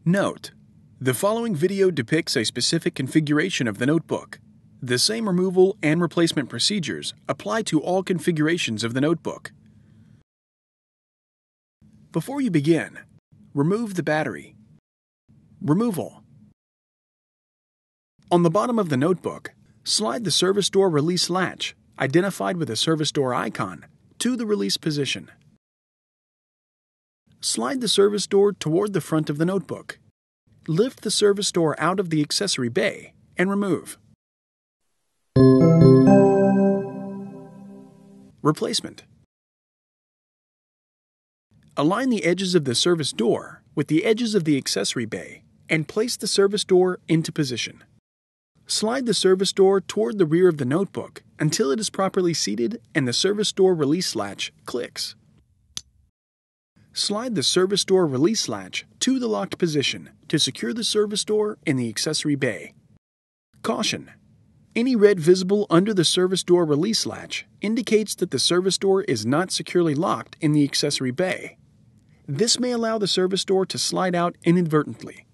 Note: the following video depicts a specific configuration of the notebook. The same removal and replacement procedures apply to all configurations of the notebook. Before you begin, remove the battery. Removal. On the bottom of the notebook, slide the service door release latch, identified with a service door icon, to the release position. Slide the service door toward the front of the notebook. Lift the service door out of the accessory bay and remove. Replacement. Align the edges of the service door with the edges of the accessory bay and place the service door into position. Slide the service door toward the rear of the notebook until it is properly seated and the service door release latch clicks. Slide the service door release latch to the locked position to secure the service door in the accessory bay. Caution: any red visible under the service door release latch indicates that the service door is not securely locked in the accessory bay. This may allow the service door to slide out inadvertently.